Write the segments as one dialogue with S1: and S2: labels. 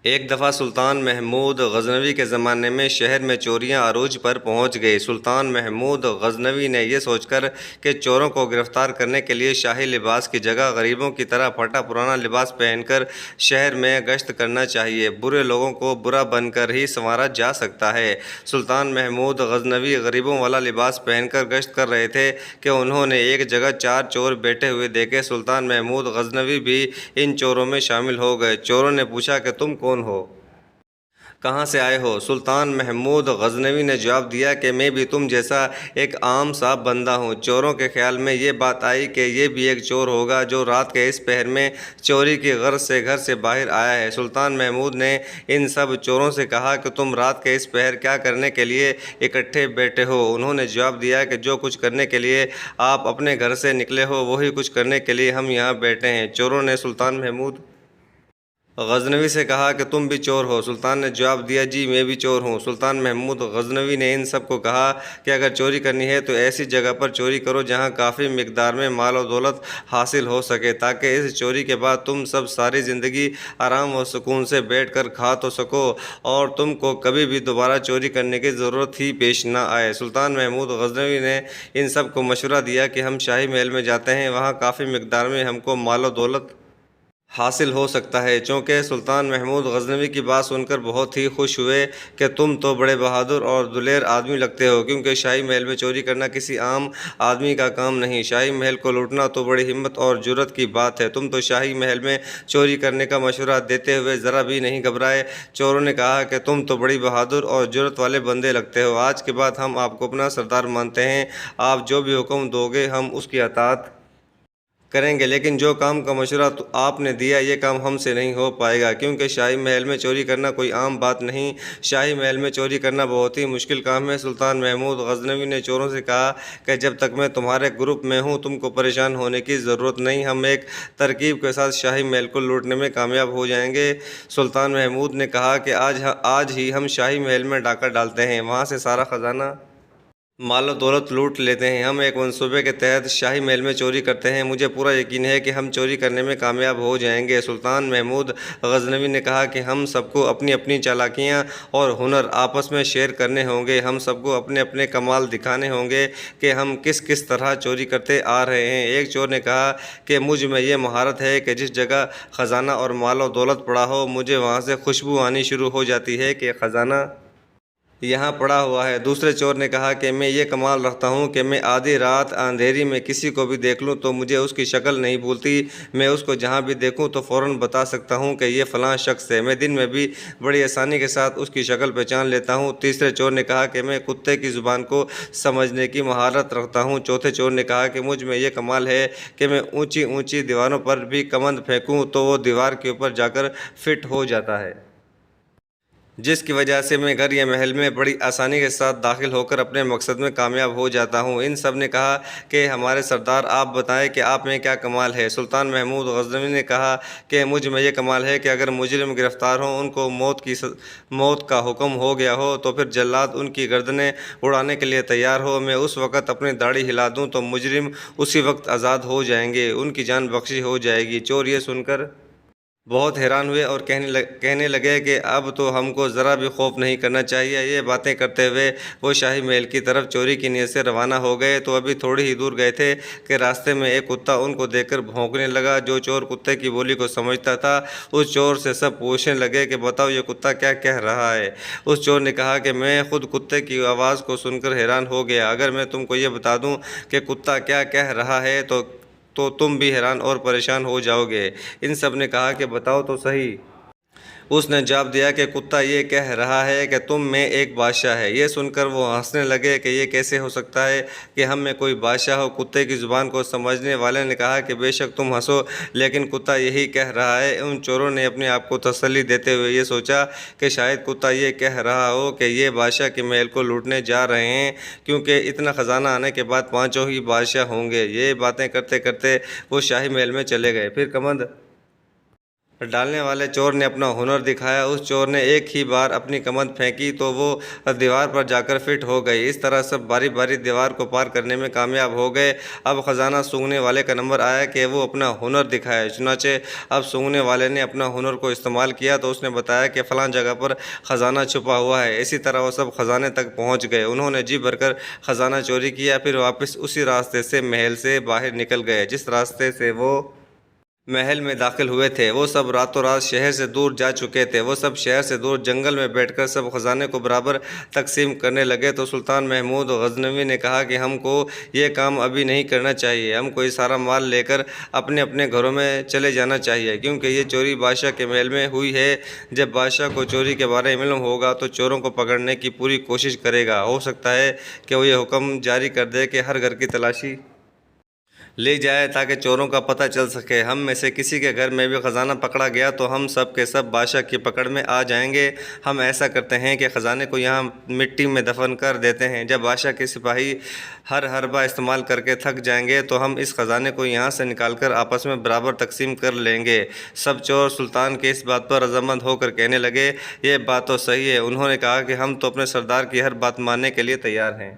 S1: ایک دفعہ سلطان محمود غزنوی کے زمانے میں شہر میں چوریاں عروج پر پہنچ گئی۔ سلطان محمود غزنوی نے یہ سوچ کر کہ چوروں کو گرفتار کرنے کے لیے شاہی لباس کی جگہ غریبوں کی طرح پھٹا پرانا لباس پہن کر شہر میں گشت کرنا چاہیے۔ برے لوگوں کو برا بن کر ہی سنوارا جا سکتا ہے۔ سلطان محمود غزنوی غریبوں والا لباس پہن کر گشت کر رہے تھے کہ انہوں نے ایک جگہ 4 چور بیٹھے ہوئے دیکھے۔ سلطان محمود غزنوی بھی ان چوروں میں شامل ہو گئے۔ چوروں نے پوچھا کہ تم کون ہو؟ کہاں سے آئے ہو؟ سلطان محمود غزنوی نے جواب دیا کہ میں بھی تم جیسا ایک عام سا بندہ ہوں۔ چوروں کے خیال میں یہ بات آئی کہ یہ بھی ایک چور ہوگا جو رات کے اس پہر میں چوری کی غرض سے گھر سے باہر آیا ہے۔ سلطان محمود نے ان سب چوروں سے کہا کہ تم رات کے اس پہر کیا کرنے کے لیے اکٹھے بیٹھے ہو؟ انہوں نے جواب دیا کہ جو کچھ کرنے کے لیے آپ اپنے گھر سے نکلے ہو وہی کچھ کرنے کے لیے ہم یہاں بیٹھے ہیں۔ چوروں نے سلطان محمود غزنوی سے کہا کہ تم بھی چور ہو؟ سلطان نے جواب دیا جی میں بھی چور ہوں۔ سلطان محمود غزنوی نے ان سب کو کہا کہ اگر چوری کرنی ہے تو ایسی جگہ پر چوری کرو جہاں کافی مقدار میں مال و دولت حاصل ہو سکے تاکہ اس چوری کے بعد تم سب ساری زندگی آرام و سکون سے بیٹھ کر کھا تو سکو اور تم کو کبھی بھی دوبارہ چوری کرنے کی ضرورت ہی پیش نہ آئے۔ سلطان محمود غزنوی نے ان سب کو مشورہ دیا کہ ہم شاہی محل میں جاتے ہیں، وہاں کافی مقدار میں ہم کو مال و دولت حاصل ہو سکتا ہے۔ چونکہ سلطان محمود غزنوی کی بات سن کر بہت ہی خوش ہوئے کہ تم تو بڑے بہادر اور دلیر آدمی لگتے ہو، کیونکہ شاہی محل میں چوری کرنا کسی عام آدمی کا کام نہیں، شاہی محل کو لوٹنا تو بڑی ہمت اور جرأت کی بات ہے۔ تم تو شاہی محل میں چوری کرنے کا مشورہ دیتے ہوئے ذرا بھی نہیں گھبرائے۔ چوروں نے کہا کہ تم تو بڑی بہادر اور جرأت والے بندے لگتے ہو، آج کے بعد ہم آپ کو اپنا سردار مانتے ہیں، آپ جو بھی حکم دو گے ہم اس کی اطاعت کریں گے، لیکن جو کام کا مشورہ آپ نے دیا یہ کام ہم سے نہیں ہو پائے گا، کیونکہ شاہی محل میں چوری کرنا کوئی عام بات نہیں، شاہی محل میں چوری کرنا بہت ہی مشکل کام ہے۔ سلطان محمود غزنوی نے چوروں سے کہا کہ جب تک میں تمہارے گروپ میں ہوں تم کو پریشان ہونے کی ضرورت نہیں، ہم ایک ترکیب کے ساتھ شاہی محل کو لوٹنے میں کامیاب ہو جائیں گے۔ سلطان محمود نے کہا کہ آج ہی ہم شاہی محل میں ڈاکہ ڈالتے ہیں، وہاں سے سارا خزانہ مال و دولت لوٹ لیتے ہیں، ہم ایک منصوبے کے تحت شاہی محل میں چوری کرتے ہیں، مجھے پورا یقین ہے کہ ہم چوری کرنے میں کامیاب ہو جائیں گے۔ سلطان محمود غزنوی نے کہا کہ ہم سب کو اپنی اپنی چالاکیاں اور ہنر آپس میں شیئر کرنے ہوں گے، ہم سب کو اپنے اپنے کمال دکھانے ہوں گے کہ ہم کس طرح چوری کرتے آ رہے ہیں۔ ایک چور نے کہا کہ مجھ میں یہ مہارت ہے کہ جس جگہ خزانہ اور مال و دولت پڑا ہو مجھے وہاں سے خوشبو آنی شروع ہو جاتی ہے کہ خزانہ یہاں پڑا ہوا ہے۔ دوسرے چور نے کہا کہ میں یہ کمال رکھتا ہوں کہ میں آدھی رات اندھیری میں کسی کو بھی دیکھ لوں تو مجھے اس کی شکل نہیں بھولتی، میں اس کو جہاں بھی دیکھوں تو فوراً بتا سکتا ہوں کہ یہ فلاں شخص ہے، میں دن میں بھی بڑی آسانی کے ساتھ اس کی شکل پہچان لیتا ہوں۔ تیسرے چور نے کہا کہ میں کتے کی زبان کو سمجھنے کی مہارت رکھتا ہوں۔ چوتھے چور نے کہا کہ مجھ میں یہ کمال ہے کہ میں اونچی اونچی دیواروں پر بھی کمند پھینکوں تو وہ دیوار کے اوپر جا کر فٹ ہو جاتا ہے، جس کی وجہ سے میں گھر یا محل میں بڑی آسانی کے ساتھ داخل ہو کر اپنے مقصد میں کامیاب ہو جاتا ہوں۔ ان سب نے کہا کہ ہمارے سردار آپ بتائیں کہ آپ میں کیا کمال ہے؟ سلطان محمود غزنوی نے کہا کہ مجھ میں یہ کمال ہے کہ اگر مجرم گرفتار ہوں، ان کو موت کا حکم ہو گیا ہو تو پھر جلاد ان کی گردنیں اڑانے کے لیے تیار ہو، میں اس وقت اپنی داڑھی ہلا دوں تو مجرم اسی وقت آزاد ہو جائیں گے، ان کی جان بخشی ہو جائے گی۔ چور یہ سن کر بہت حیران ہوئے اور کہنے لگے کہ اب تو ہم کو ذرا بھی خوف نہیں کرنا چاہیے۔ یہ باتیں کرتے ہوئے وہ شاہی محل کی طرف چوری کی نیت سے روانہ ہو گئے تو ابھی تھوڑی ہی دور گئے تھے کہ راستے میں ایک کتا ان کو دیکھ کر بھونکنے لگا۔ جو چور کتے کی بولی کو سمجھتا تھا اس چور سے سب پوچھنے لگے کہ بتاؤ یہ کتا کیا کہہ رہا ہے؟ اس چور نے کہا کہ میں خود کتے کی آواز کو سن کر حیران ہو گیا، اگر میں تم کو یہ بتا دوں کہ کتا کیا کہہ رہا ہے تو تم بھی حیران اور پریشان ہو جاؤ گے۔ ان سب نے کہا کہ بتاؤ تو صحیح۔ اس نے جواب دیا کہ کتا یہ کہہ رہا ہے کہ تم میں ایک بادشاہ ہے۔ یہ سن کر وہ ہنسنے لگے کہ یہ کیسے ہو سکتا ہے کہ ہم میں کوئی بادشاہ ہو؟ کتے کی زبان کو سمجھنے والے نے کہا کہ بے شک تم ہنسو لیکن کتا یہی کہہ رہا ہے۔ ان چوروں نے اپنے آپ کو تسلی دیتے ہوئے یہ سوچا کہ شاید کتا یہ کہہ رہا ہو کہ یہ بادشاہ کے محل کو لوٹنے جا رہے ہیں، کیونکہ اتنا خزانہ آنے کے بعد پانچوں ہی بادشاہ ہوں گے۔ یہ باتیں کرتے کرتے وہ شاہی محل میں چلے گئے، پھر کمند ڈالنے والے چور نے اپنا ہنر دکھایا۔ اس چور نے ایک ہی بار اپنی کمند پھینکی تو وہ دیوار پر جا کر فٹ ہو گئی۔ اس طرح سب باری باری دیوار کو پار کرنے میں کامیاب ہو گئے۔ اب خزانہ سونگھنے والے کا نمبر آیا کہ وہ اپنا ہنر دکھائے۔ چنانچہ اب سونگھنے والے نے اپنا ہنر کو استعمال کیا تو اس نے بتایا کہ فلاں جگہ پر خزانہ چھپا ہوا ہے۔ اسی طرح وہ سب خزانے تک پہنچ گئے۔ انہوں نے جی بھر کر خزانہ چوری کیا، پھر واپس اسی راستے سے محل سے باہر نکل گئے جس راستے سے وہ محل میں داخل ہوئے تھے۔ وہ سب راتوں رات شہر سے دور جا چکے تھے۔ وہ سب شہر سے دور جنگل میں بیٹھ کر سب خزانے کو برابر تقسیم کرنے لگے تو سلطان محمود غزنوی نے کہا کہ ہم کو یہ کام ابھی نہیں کرنا چاہیے، ہم کو یہ سارا مال لے کر اپنے اپنے گھروں میں چلے جانا چاہیے، کیونکہ یہ چوری بادشاہ کے محل میں ہوئی ہے۔ جب بادشاہ کو چوری کے بارے میں علم ہوگا تو چوروں کو پکڑنے کی پوری کوشش کرے گا۔ ہو سکتا ہے کہ وہ یہ حکم جاری کر دے کہ ہر گھر کی تلاشی لی جائے تاکہ چوروں کا پتہ چل سکے۔ ہم میں سے کسی کے گھر میں بھی خزانہ پکڑا گیا تو ہم سب کے سب بادشاہ کی پکڑ میں آ جائیں گے۔ ہم ایسا کرتے ہیں کہ خزانے کو یہاں مٹی میں دفن کر دیتے ہیں۔ جب بادشاہ کے سپاہی ہر حربہ استعمال کر کے تھک جائیں گے تو ہم اس خزانے کو یہاں سے نکال کر آپس میں برابر تقسیم کر لیں گے۔ سب چور سلطان کے اس بات پر رضامند ہو کر کہنے لگے، یہ بات تو صحیح ہے۔ انہوں نے کہا کہ ہم تو اپنے سردار کی ہر بات ماننے کے لیے تیار ہیں۔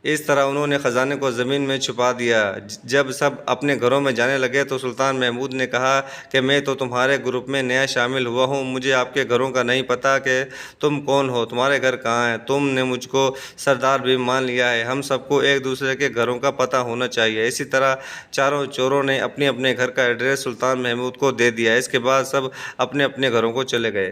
S1: اس طرح انہوں نے خزانے کو زمین میں چھپا دیا۔ جب سب اپنے گھروں میں جانے لگے تو سلطان محمود نے کہا کہ میں تو تمہارے گروپ میں نیا شامل ہوا ہوں، مجھے آپ کے گھروں کا نہیں پتہ کہ تم کون ہو، تمہارے گھر کہاں ہیں۔ تم نے مجھ کو سردار بھی مان لیا ہے، ہم سب کو ایک دوسرے کے گھروں کا پتہ ہونا چاہیے۔ اسی طرح چاروں چوروں نے اپنے اپنے گھر کا ایڈریس سلطان محمود کو دے دیا۔ اس کے بعد سب اپنے اپنے گھروں کو چلے گئے۔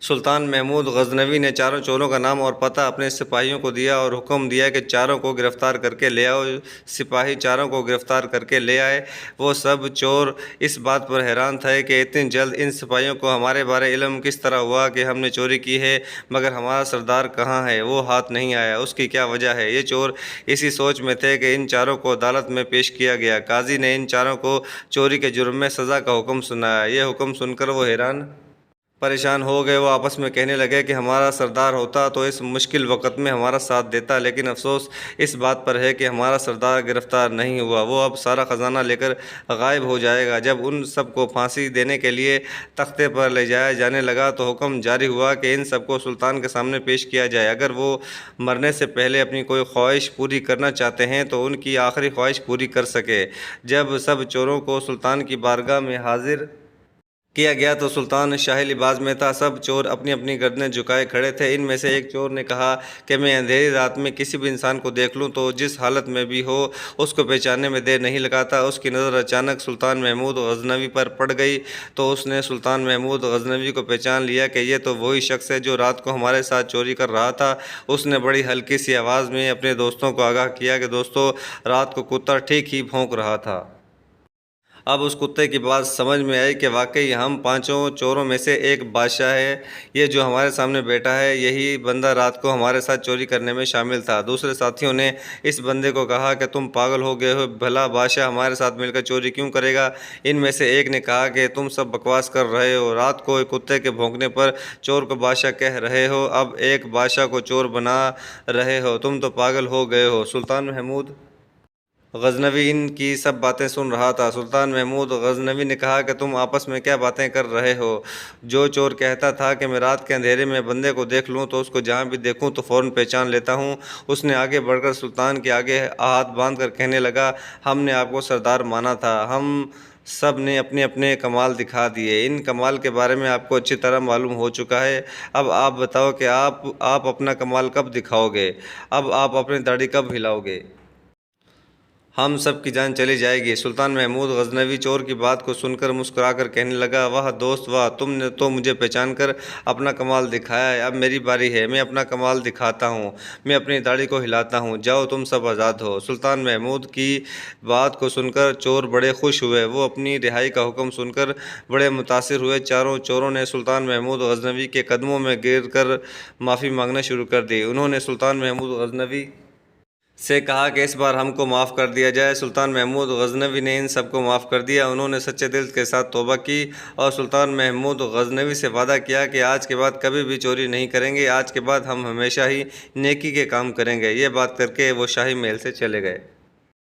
S1: سلطان محمود غزنوی نے چاروں چوروں کا نام اور پتہ اپنے سپاہیوں کو دیا اور حکم دیا کہ چاروں کو گرفتار کر کے لے آؤ۔ سپاہی چاروں کو گرفتار کر کے لے آئے۔ وہ سب چور اس بات پر حیران تھے کہ اتنی جلد ان سپاہیوں کو ہمارے بارے علم کس طرح ہوا کہ ہم نے چوری کی ہے، مگر ہمارا سردار کہاں ہے، وہ ہاتھ نہیں آیا، اس کی کیا وجہ ہے۔ یہ چور اسی سوچ میں تھے کہ ان چاروں کو عدالت میں پیش کیا گیا۔ قاضی نے ان چاروں کو چوری کے جرم میں سزا کا حکم سنایا۔ یہ حکم سن کر وہ حیران پریشان ہو گئے۔ وہ آپس میں کہنے لگے کہ ہمارا سردار ہوتا تو اس مشکل وقت میں ہمارا ساتھ دیتا، لیکن افسوس اس بات پر ہے کہ ہمارا سردار گرفتار نہیں ہوا، وہ اب سارا خزانہ لے کر غائب ہو جائے گا۔ جب ان سب کو پھانسی دینے کے لیے تختے پر لے جایا جانے لگا تو حکم جاری ہوا کہ ان سب کو سلطان کے سامنے پیش کیا جائے۔ اگر وہ مرنے سے پہلے اپنی کوئی خواہش پوری کرنا چاہتے ہیں تو ان کی آخری خواہش پوری کر سکے۔ جب سب چوروں کو سلطان کی بارگاہ میں حاضر کیا گیا تو سلطان شاہی لباس میں تھا۔ سب چور اپنی اپنی گردنیں جھکائے کھڑے تھے۔ ان میں سے ایک چور نے کہا کہ میں اندھیری رات میں کسی بھی انسان کو دیکھ لوں تو جس حالت میں بھی ہو اس کو پہچاننے میں دیر نہیں لگاتا۔ اس کی نظر اچانک سلطان محمود غزنوی پر پڑ گئی تو اس نے سلطان محمود غزنوی کو پہچان لیا کہ یہ تو وہی شخص ہے جو رات کو ہمارے ساتھ چوری کر رہا تھا۔ اس نے بڑی ہلکی سی آواز میں اپنے دوستوں کو آگاہ کیا کہ دوستو، رات کو کتا ٹھیک ہی بھونک رہا تھا۔ اب اس کتے کی بات سمجھ میں آئی کہ واقعی ہم پانچوں چوروں میں سے ایک بادشاہ ہے، یہ جو ہمارے سامنے بیٹھا ہے یہی بندہ رات کو ہمارے ساتھ چوری کرنے میں شامل تھا۔ دوسرے ساتھیوں نے اس بندے کو کہا کہ تم پاگل ہو گئے ہو، بھلا بادشاہ ہمارے ساتھ مل کر چوری کیوں کرے گا؟ ان میں سے ایک نے کہا کہ تم سب بکواس کر رہے ہو، رات کو کتے کے بھونکنے پر چور کو بادشاہ کہہ رہے ہو، اب ایک بادشاہ کو چور بنا رہے ہو، تم تو پاگل ہو گئے ہو۔ سلطان محمود غزنوی ان کی سب باتیں سن رہا تھا۔ سلطان محمود غزنوی نے کہا کہ تم آپس میں کیا باتیں کر رہے ہو؟ جو چور کہتا تھا کہ میں رات کے اندھیرے میں بندے کو دیکھ لوں تو اس کو جہاں بھی دیکھوں تو فوراً پہچان لیتا ہوں۔ اس نے آگے بڑھ کر سلطان کے آگے ہاتھ باندھ کر کہنے لگا، ہم نے آپ کو سردار مانا تھا، ہم سب نے اپنے اپنے کمال دکھا دیے، ان کمال کے بارے میں آپ کو اچھی طرح معلوم ہو چکا ہے۔ اب آپ بتاؤ کہ آپ اپنا کمال کب دکھاؤ گے؟ اب آپ اپنی داڑھی کب ہلاؤ گے؟ ہم سب کی جان چلی جائے گی۔ سلطان محمود غزنوی چور کی بات کو سن کر مسکرا کر کہنے لگا، واہ دوست واہ، تم نے تو مجھے پہچان کر اپنا کمال دکھایا ہے، اب میری باری ہے، میں اپنا کمال دکھاتا ہوں، میں اپنی داڑھی کو ہلاتا ہوں، جاؤ تم سب آزاد ہو۔ سلطان محمود کی بات کو سن کر چور بڑے خوش ہوئے، وہ اپنی رہائی کا حکم سن کر بڑے متاثر ہوئے۔ چاروں چوروں نے سلطان محمود غزنوی کے قدموں میں گر کر معافی مانگنا شروع کر دی۔ انہوں نے سلطان محمود غزنوی سے کہا کہ اس بار ہم کو معاف کر دیا جائے۔ سلطان محمود غزنوی نے ان سب کو معاف کر دیا۔ انہوں نے سچے دل کے ساتھ توبہ کی اور سلطان محمود غزنوی سے وعدہ کیا کہ آج کے بعد کبھی بھی چوری نہیں کریں گے، آج کے بعد ہم ہمیشہ ہی نیکی کے کام کریں گے۔ یہ بات کر کے وہ شاہی محل سے چلے گئے۔